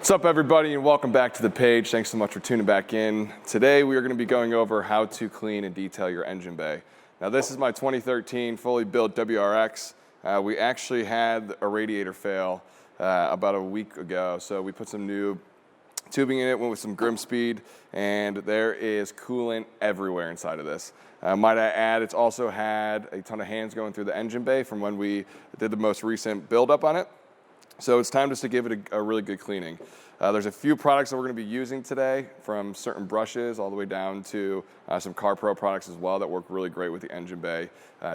What's up, everybody, and welcome back to the page. Thanks so much for tuning back in. Today we are going to be going over how to clean and detail your engine bay. Now, this is my 2013 fully built WRX. We actually had a radiator fail about a week ago, so we put some new tubing in it, went with some Grim Speed, and there is coolant everywhere inside of this. Might I add, it's also had a ton of hands going through the engine bay from when we did the most recent build-up on it. So it's time just to give it a really good cleaning. There's a few products that we're going to be using today, from certain brushes all the way down to some CarPro products as well that work really great with the engine bay,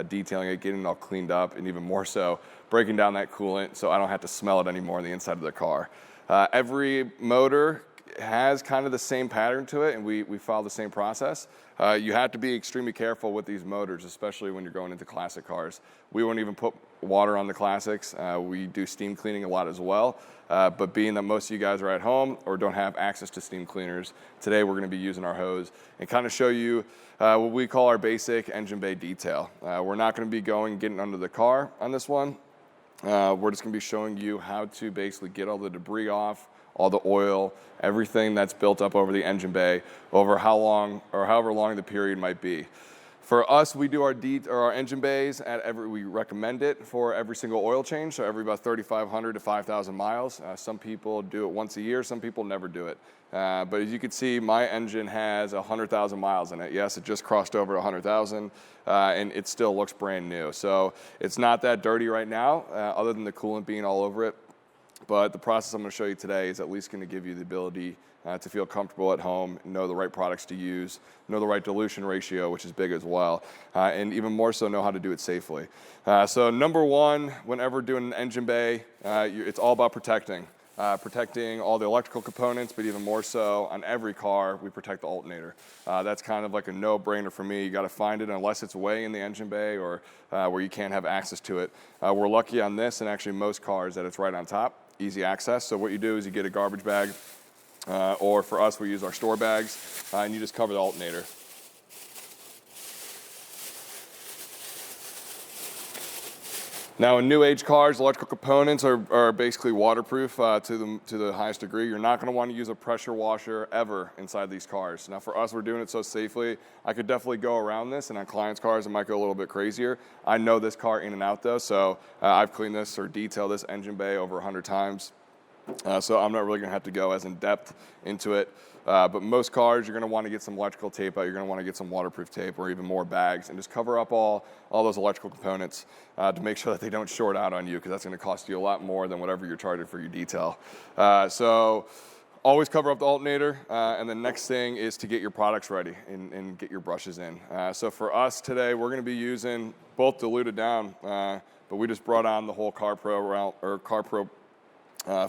detailing it, getting it all cleaned up, and even more so, breaking down that coolant so I don't have to smell it anymore on the inside of the car. Every motor has kind of the same pattern to it, and we follow the same process. You have to be extremely careful with these motors, especially when you're going into classic cars. We won't even put water on the classics. We do steam cleaning a lot as well, but being that most of you guys are at home or don't have access to steam cleaners, today we're going to be using our hose and kind of show you what we call our basic engine bay detail. We're not going to be getting under the car on this one. We're just going to be showing you how to basically get all the debris off, all the oil, everything that's built up over the engine bay over how long or however long the period might be. For us, we do our engine bays we recommend it for every single oil change, so every about 3,500 to 5,000 miles. Some people do it once a year, some people never do it. But as you can see, my engine has 100,000 miles in it. Yes, it just crossed over 100,000, and it still looks brand new. So it's not that dirty right now, other than the coolant being all over it. But the process I'm going to show you today is at least going to give you the ability to feel comfortable at home, know the right products to use, know the right dilution ratio, which is big as well, and even more so know how to do it safely. So number one, whenever doing an engine bay, it's all about protecting all the electrical components, but even more so on every car, we protect the alternator. That's kind of like a no-brainer for me. You got to find it unless it's way in the engine bay or where you can't have access to it. We're lucky on this, and actually most cars, that it's right on top, easy access. So what you do is you get a garbage bag, or for us, we use our store bags, and you just cover the alternator. Now, in new age cars, electrical components are basically waterproof to the highest degree. You're not going to want to use a pressure washer ever inside these cars. Now, for us, we're doing it so safely. I could definitely go around this, and on clients' cars, it might go a little bit crazier. I know this car in and out, though, so I've cleaned this or detailed this engine bay over 100 times. So I'm not really going to have to go as in depth into it. But most cars, you're going to want to get some electrical tape out. You're going to want to get some waterproof tape or even more bags and just cover up all those electrical components to make sure that they don't short out on you, because that's going to cost you a lot more than whatever you're charging for your detail. So always cover up the alternator. And the next thing is to get your products ready and get your brushes in. So for us today, we're going to be using both diluted down, but we just brought on the whole CarPro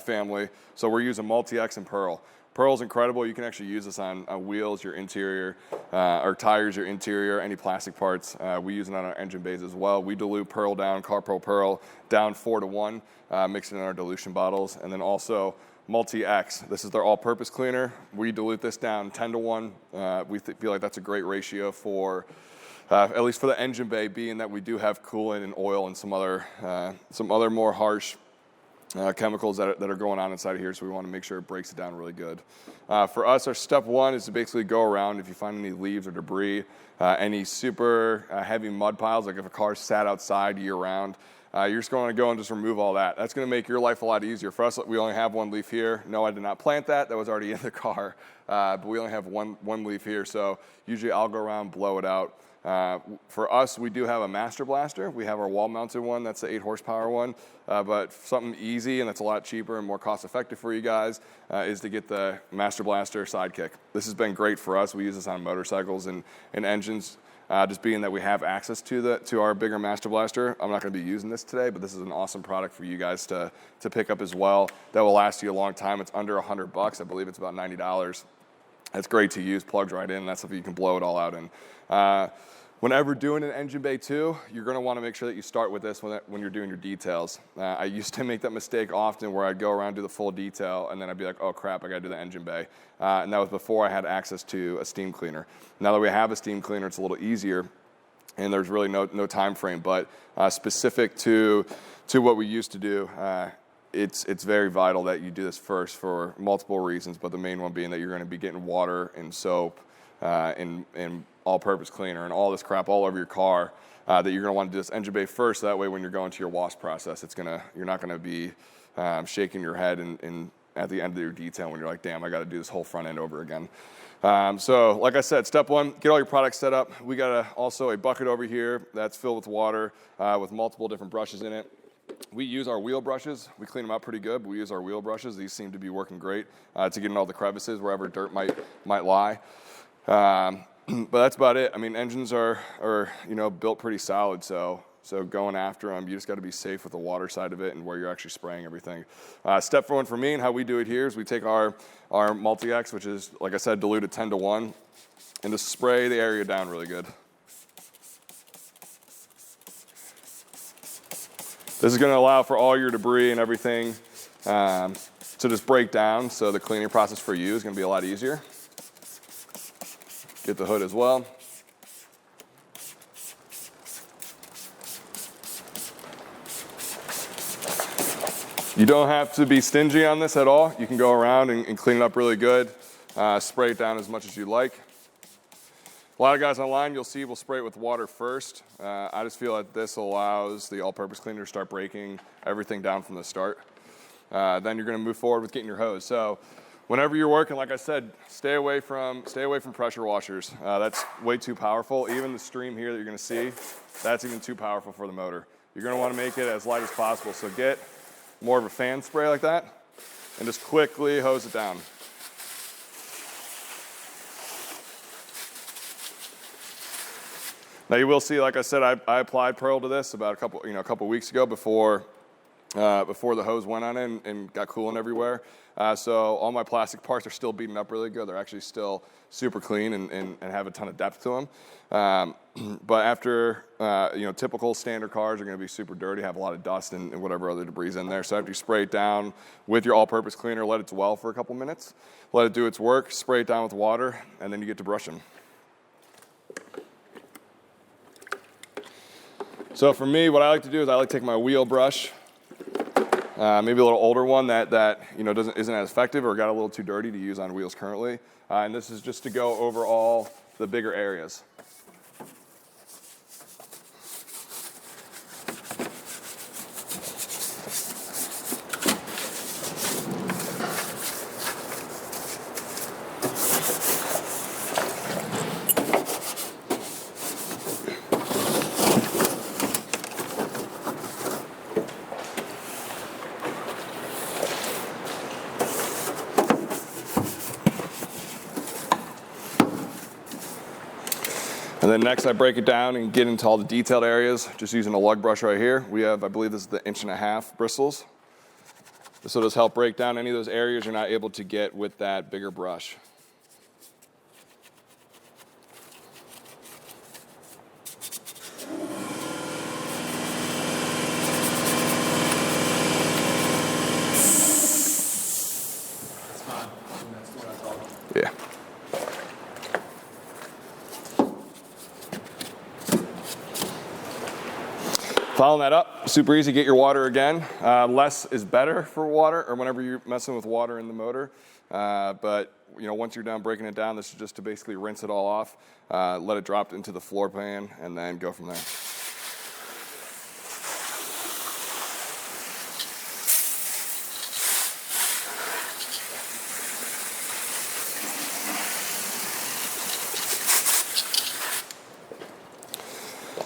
family. So we're using Mulit X and Pearl. Pearl's incredible. You can actually use this on wheels, your interior, or tires, your interior, any plastic parts. We use it on our engine bays as well. We dilute Pearl down, CarPro Pearl, down 4-to-1, mix it in our dilution bottles. And then also Mulit X. This is their all-purpose cleaner. We dilute this down 10-to-1. We feel like that's a great ratio for, at least for the engine bay, being that we do have coolant and oil and some other more harsh chemicals that are going on inside of here, so we want to make sure it breaks it down really good. For us, our step one is to basically go around. If you find any leaves or debris, any super heavy mud piles, like if a car's sat outside year-round, you're just going to go and just remove all that. That's going to make your life a lot easier. For us, we only have one leaf here. No, I did not plant that. That was already in the car, but we only have one leaf here, so usually I'll go around, blow it out. For us, we do have a master blaster. We have our wall-mounted one. That's the 8-horsepower one. But something easy and that's a lot cheaper and more cost-effective for you guys is to get the master blaster Sidekick. This has been great for us. We use this on motorcycles and engines. Just being that we have access to our bigger master blaster, I'm not going to be using this today, but this is an awesome product for you guys to pick up as well. That will last you a long time. It's under $100. I believe it's about $90. That's great to use, plugs right in. That's if you can blow it all out in. Whenever doing an engine bay too, you're going to want to make sure that you start with this when you're doing your details. I used to make that mistake often where I'd go around, do the full detail, and then I'd be like, oh crap, I got to do the engine bay. And that was before I had access to a steam cleaner. Now that we have a steam cleaner, it's a little easier, and there's really no time frame. But specific to what we used to do, it's very vital that you do this first for multiple reasons, but the main one being that you're going to be getting water and soap and all-purpose cleaner and all this crap all over your car, that you're going to want to do this engine bay first. So that way when you're going to your wash process, you're not going to be shaking your head and at the end of your detail when you're like, damn, I got to do this whole front end over again. So like I said, step one, get all your products set up. We got also a bucket over here that's filled with water with multiple different brushes in it. We use our wheel brushes. We clean them out pretty good, but we use our wheel brushes. These seem to be working great to get in all the crevices wherever dirt might lie. But that's about it. I mean, engines are built pretty solid, so going after them, you just got to be safe with the water side of it and where you're actually spraying everything. Step one for me and how we do it here is we take our Mulit X, which is, like I said, diluted 10-to-1, and just spray the area down really good. This is going to allow for all your debris and everything to just break down, so the cleaning process for you is going to be a lot easier. Get the hood as well. You don't have to be stingy on this at all. You can go around and clean it up really good. Spray it down as much as you like. A lot of guys online you'll see will spray it with water first. I just feel that this allows the all-purpose cleaner to start breaking everything down from the start. Then you're going to move forward with getting your hose. So whenever you're working, like I said, stay away from pressure washers. That's way too powerful. Even the stream here that you're going to see, that's even too powerful for the motor. You're going to want to make it as light as possible. So get more of a fan spray like that and just quickly hose it down. Now you will see, like I said, I applied Pearl to this about a couple weeks ago before the hose went on it and got coolant everywhere. So all my plastic parts are still beaten up really good. They're actually still super clean and have a ton of depth to them. But after, typical standard cars are going to be super dirty, have a lot of dust and whatever other debris in there. So after you spray it down with your all-purpose cleaner, let it dwell for a couple minutes, let it do its work, spray it down with water, and then you get to brushing. So for me, what I like to do is I like to take my wheel brush, maybe a little older one that isn't as effective or got a little too dirty to use on wheels currently. And this is just to go over all the bigger areas. And then next I break it down and get into all the detailed areas, just using a lug brush right here. We have, I believe this is the 1.5 inch bristles. This will just help break down any of those areas you're not able to get with that bigger brush. Yeah. Following that up, super easy, get your water again. Less is better for water, or whenever you're messing with water in the motor. But once you're done breaking it down, this is just to basically rinse it all off, let it drop into the floor pan, and then go from there.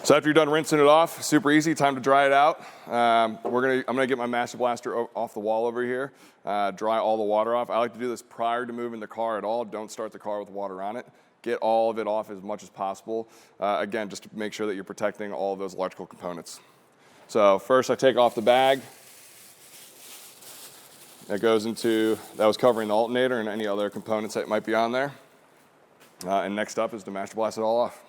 So after you're done rinsing it off, super easy, time to dry it out. I'm gonna get my Master Blaster off the wall over here, dry all the water off. I like to do this prior to moving the car at all. Don't start the car with water on it. Get all of it off as much as possible. Again, just to make sure that you're protecting all of those electrical components. So first I take off the bag. That was covering the alternator and any other components that might be on there. And next up is to Master Blast it all off.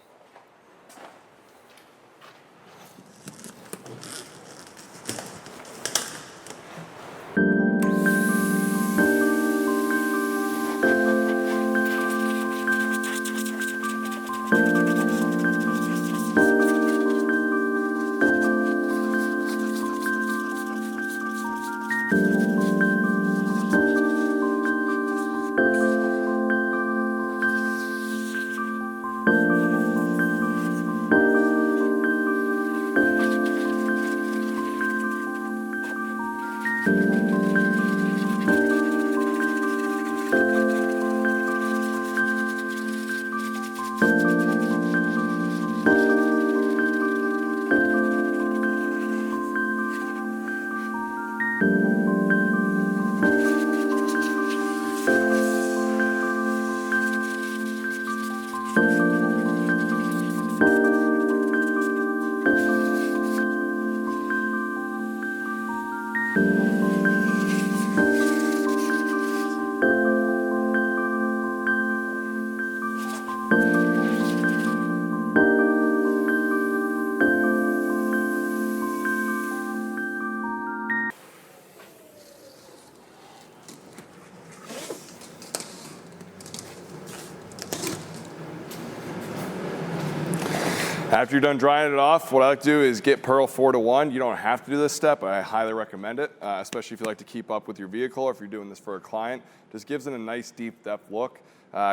After you're done drying it off, what I like to do is get Pearl 4-to-1. You don't have to do this step, but I highly recommend it, especially if you like to keep up with your vehicle or if you're doing this for a client. Just gives it a nice deep depth look.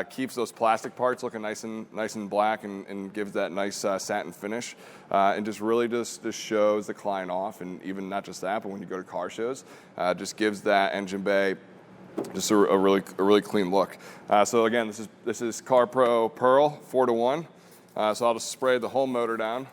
Keeps those plastic parts looking nice and black and gives that nice satin finish. And just really just shows the client off, and even not just that, but when you go to car shows, just gives that engine bay just a really clean look. So again, this is CarPro Pearl 4-to-1. So I'll just spray the whole motor down.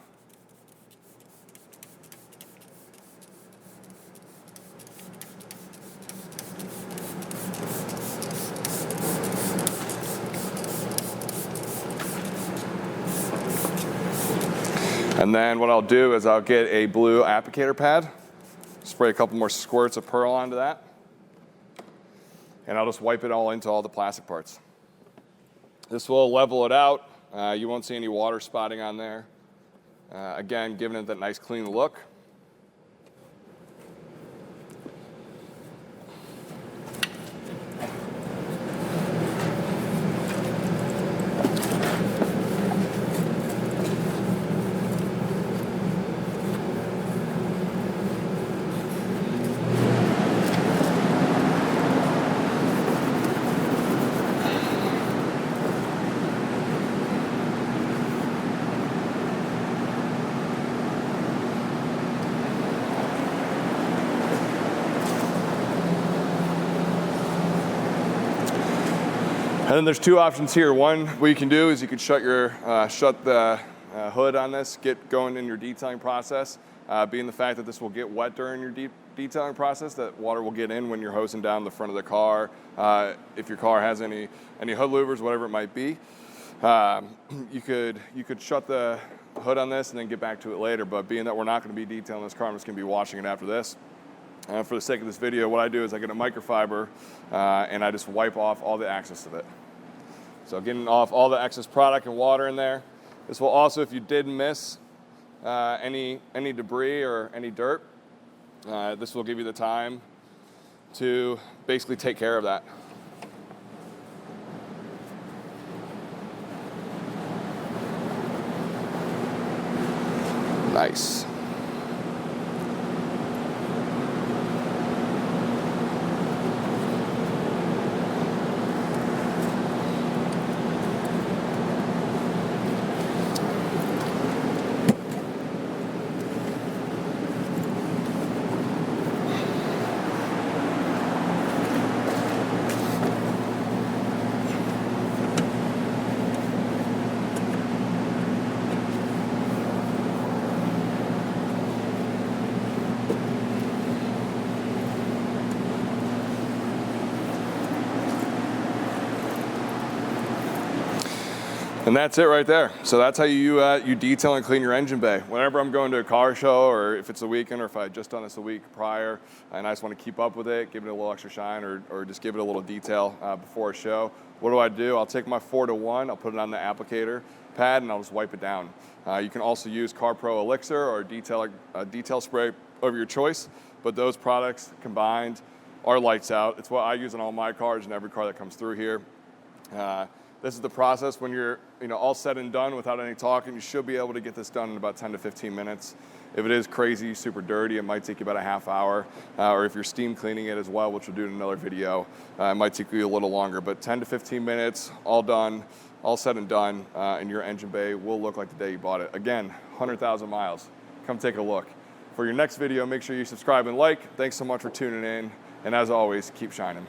And then what I'll do is I'll get a blue applicator pad, spray a couple more squirts of Pearl onto that, and I'll just wipe it all into all the plastic parts. This will level it out. You won't see any water spotting on there. Again, giving it that nice clean look. And then there's two options here. One, what you can do is you can shut the hood on this, get going in your detailing process. Being the fact that this will get wet during your detailing process, that water will get in when you're hosing down the front of the car. If your car has any hood louvers, whatever it might be, you could shut the hood on this and then get back to it later. But being that we're not going to be detailing this car, I'm just going to be washing it after this. For the sake of this video, what I do is I get a microfiber and I just wipe off all the excess of it. So getting off all the excess product and water in there. This will also, if you did miss any debris or any dirt, this will give you the time to basically take care of that. Nice. And that's it right there. So that's how you detail and clean your engine bay. Whenever I'm going to a car show, or if it's a weekend, or if I just done this a week prior, and I just want to keep up with it, give it a little extra shine, or just give it a little detail before a show, what do? I'll take my 4-to-1, I'll put it on the applicator pad, and I'll just wipe it down. You can also use CarPro Elixir or detail spray of your choice, but those products combined are lights out. It's what I use in all my cars and every car that comes through here. This is the process when you're all said and done without any talking. You should be able to get this done in about 10 to 15 minutes. If it is crazy, super dirty, it might take you about a half hour. Or if you're steam cleaning it as well, which we'll do in another video, it might take you a little longer. But 10 to 15 minutes, all done, all said and done, and your engine bay will look like the day you bought it. Again, 100,000 miles. Come take a look. For your next video, make sure you subscribe and like. Thanks so much for tuning in. And as always, keep shining.